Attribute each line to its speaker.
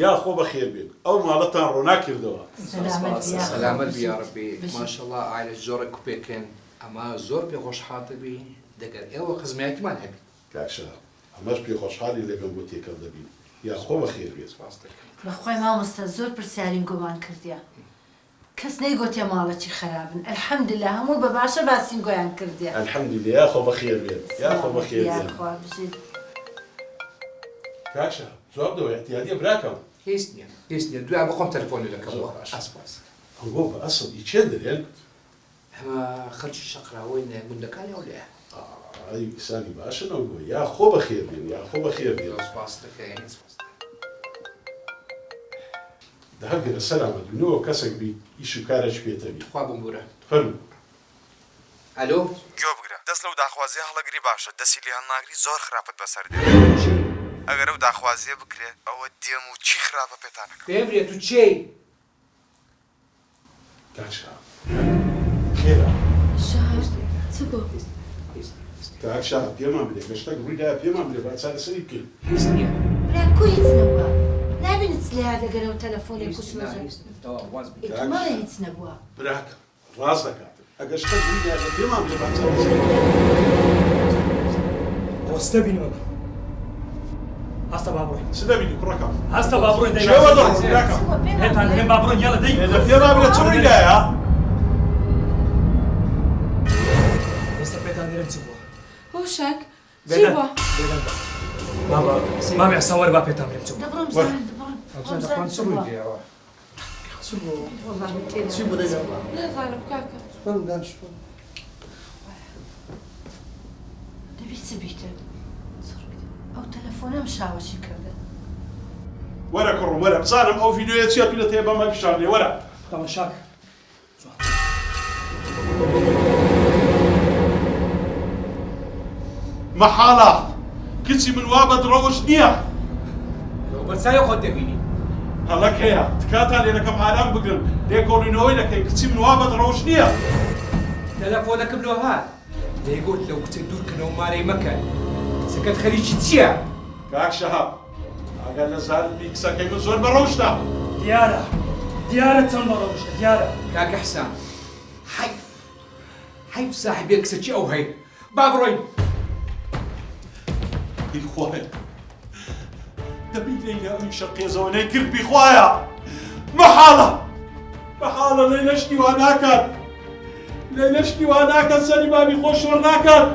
Speaker 1: یا خۆ بەخێر بێن ئەو ماڵەتان ڕۆنا کردەوە.
Speaker 2: سەلامەت بی یا ڕەبی. ماشەڵڵا عایلە زۆرێک کوپێکن ئەمە زۆر پێخۆشحاڵە بی دەگەر ئێوە خزمەتمان هەبی.
Speaker 1: کاکشا ئەمەش پێخۆشحاڵی لەگەڵ بۆ تێکەڵ دەبین. یا خۆ بەخێر بێت.
Speaker 3: بەخوای مامۆستا زۆر پرسیارین گۆمان کردیا. کەس نەیگوتێ ماڵەکی خراپن. ئەلحەمدوللا هەموو بە باشە باسین گۆیان کردیا.
Speaker 1: ئەلحەمدوللا یا خۆ بەخێر بێت. یا خۆ بەخێر بێت. کاکشا جواب دەوە احتیاجیە براکەم.
Speaker 2: هیچ نییە دوای بخۆم تەلەفۆنی دەکەم. ئاسپاس.
Speaker 1: ئەوە بە ئەسڵ چێ دەرێن؟
Speaker 2: ئەمە خەڵکی شەقراوەی گوندەکانی ئەو لێ.
Speaker 1: ئای ئیسانی باشن ئەو گوۆ یا خۆ بەخێر بێن یا خۆ بەخێر بێت.
Speaker 2: سپاس دەکەین.
Speaker 1: دەهەگەرە سەلامەتبنەوە کەسێک بی ئیش و کارێک پێتەبی.
Speaker 2: خوا بمبورە.
Speaker 1: فەرموو.
Speaker 2: ئەلۆ؟
Speaker 4: گوێ بگرە دەست لەو داخوازیە هەڵەگری باشە دەستی لێیان ناگری زۆر خراپەت بەسەر دێت. ئەگەر ئەو داخوازیە بکرێت ئەوە دێم و چی خراپە پێتانەکە.
Speaker 2: پێم بێت و چی؟
Speaker 1: کاکشا خێرا.
Speaker 3: چ بۆ؟
Speaker 1: کاکشا پێمان بدێ گەشتەک ڕوویدایە پێمان بدێ با چارەسەری بکەین.
Speaker 2: هیچ نییە.
Speaker 3: برا کوی هیچ نەبووە. نابینت لێها دەگەرەوە تەلەفۆنێک کوشمەژە. ئێتمەڵێ هیچ نەبووە.
Speaker 1: براکە ڕاست دەکات. ئەگەر شتێک ڕوویدایە پێمان بدێ با چارەسەری
Speaker 5: ڕۆستە بینەوە. هەستە با بڕۆین.
Speaker 1: چ دەبینی کوڕەکەم؟
Speaker 5: هەستە با بڕۆین دەی.
Speaker 1: شێوە دەڕۆ براکەم.
Speaker 5: پێتان دەڵێم با بڕۆین یاڵە دەی.
Speaker 1: پێمان بدێ چ ڕوویدایە؟
Speaker 5: ئێستا پێتان دەڵێم چ بووە.
Speaker 6: هۆشک چی بووە؟
Speaker 5: مامی ئەستا وەرە با پێتان بڵێم چ بووە.
Speaker 3: دەبڕۆم زان
Speaker 2: چ ڕووی دێەوە؟
Speaker 6: چی بوو دەیگەم؟ نازانم کاکە.
Speaker 3: دەبی چ بیتە؟ ئەو تەلەفۆنەم شاوەشی کردن.
Speaker 1: وەرە کوڕم وەرە بزانم ئەو ڤیدیۆیە چیە پێت هەیە بەمە پیشانێ وەرە.
Speaker 5: تەماشاک.
Speaker 1: مەحاڵە کچی من وا بەدڕەوەش نییە.
Speaker 2: بەرچاوی خۆت دەبینی.
Speaker 1: هەڵەک هەیە تکاتان لێ دەکەم ئارام بگرن لێکۆڵینەوەی دەکەی کچی من وا بەدڕەوەش نییە.
Speaker 2: تەلەفۆنەکەم لۆ هات دەیگوت لەو کچە دوورکەنەوە مارەی مەکەن. کچەکەت خەریکی چییە؟
Speaker 1: کاک شەهاب ئەگەر لە زارمی کچەکەی من زۆر بەڕەوشتە.
Speaker 5: دیارە چەند بەڕەوشتە دیارە.
Speaker 2: کاکە حسان حیف ساحبێ کچەکی ئەو هەیە. با بڕۆین.
Speaker 1: بیخوایە دەبی لەیلە ئەوی شەقێزەوەنەی کرد بیخوایە. مەحاڵە لەیلە شتی وا ناکات. لەیلە شتی وا ناکات سەری بابی خۆش وەر ناکات.